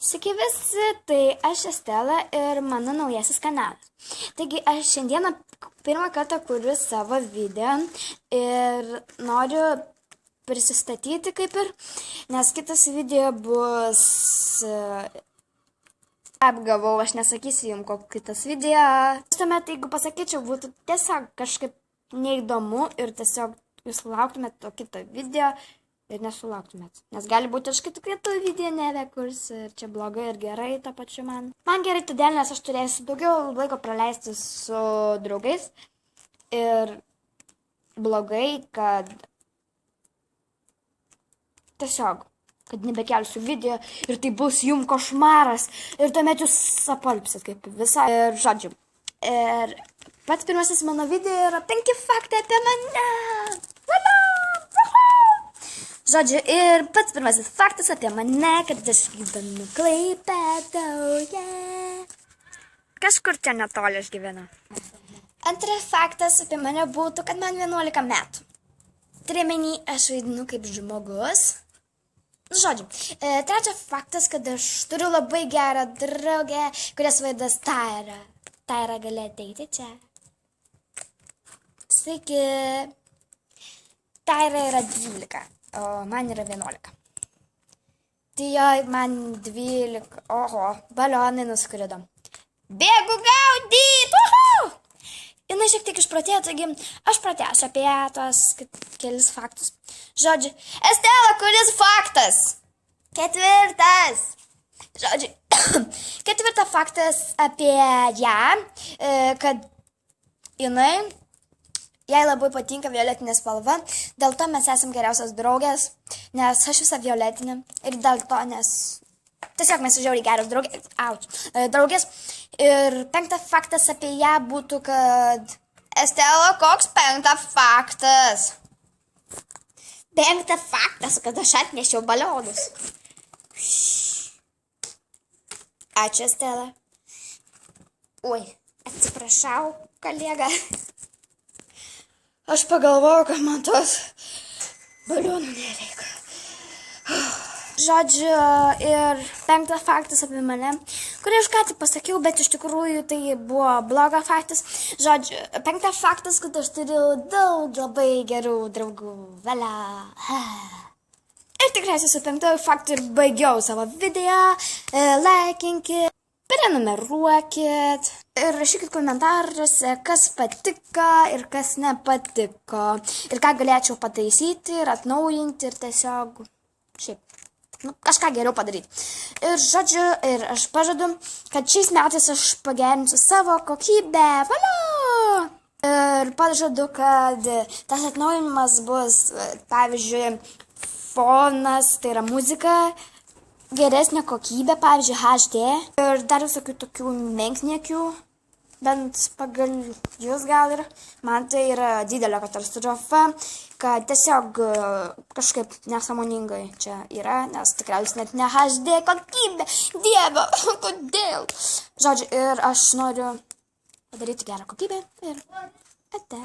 Sveiki visi, tai aš Estela ir mano naujasis kanalas. Taigi aš šiandieną pirmą kartą kuriu savo video ir noriu prisistatyti kaip ir, nes kitas video bus... Apgavau, aš nesakysiu jums, koks kitas video. Tuomet, jeigu pasakyčiau, būtų tiesiog kažkaip neįdomu ir tiesiog jūs lauktumėt to kito video ir nesulauktumėt. Nes gali būti aš kitų video nebekursiu ir čia blogai ir gerai tą pačiu man. Man gerai todėl, nes aš turėsiu daugiau laiko praleisti su draugais ir blogai, kad tiesiog kad nebekelsiu video ir tai bus jums košmaras ir tuomet jūs apalpsit kaip visą. Ir žodžiu, ir pats pirmasis mano video yra 5 faktai apie mane. Žodžiu, ir pats pirmasis faktas apie mane, kad aš gyvenu Klaipėdoje. Kažkur čia netoli aš gyvenu. Antras faktas apie mane būtų, kad man 11 metų. Turiuomenį, aš vaidinu kaip žmogus. Žodžiu, trečias faktas, kad aš turiu labai gerą draugę, kurias vaidas Taira. Taira gali ateiti čia. Sveiki. Taira yra 12, o man yra 11. Tai jo, man 12, oho, balionai nuskrido. Bėgu gaudyt, uhu! Jinai šiek tiek išprotėjo, taigi aš pratęsiu apie tos kelis faktus. Žodžiu, Estela, kuris faktas? 4. Žodžiu, 4 faktas apie ją, kad jai labai patinka violetinė spalva, dėl to mes esam geriausios draugės, nes aš visą violetinę ir dėl to, nes tiesiog mes žiauriai geros draugės. Ir 5 faktas apie ją būtų, kad Estela, koks 5 faktas? 5 faktas, kad aš atnešiau balionus. Ačiū, Estela. Oi, atsiprašau, kolega. Aš pagalvojau, kad man tos balionų nereikia. Žodžiu, ir 5 faktas apie mane, kurį aš ką tik pasakiau, bet iš tikrųjų tai buvo blogas faktas. Žodžiu, 5 faktas, kad aš turiu daug labai gerų draugų. Valia. Ir tikriausiai su 5 faktu ir baigiau savo video. Laikinkit, prenumeruokit ir rašykit komentaruose, kas patiko ir kas nepatiko. Ir ką galėčiau pataisyti ir atnaujinti ir tiesiog šiaip. Kažką geriau padaryti. Ir žodžiu, ir aš pažadu, kad šiais metais aš pagerinsiu savo kokybę. Valio! Ir pažadu, kad tas atnaujinimas bus, pavyzdžiui, fonas, tai yra muzika, geresnė kokybė, pavyzdžiui, HD. Ir dar visokių tokių menkniekių, bent pagal jūs gal ir. Man tai yra didelė katastrofa, kad tiesiog kažkaip nesąmoningai čia yra, nes tikriausiai net ne HD kokybė. Dieve, kodėl? Žodžiu, ir aš noriu padaryti gerą kokybę ir ate.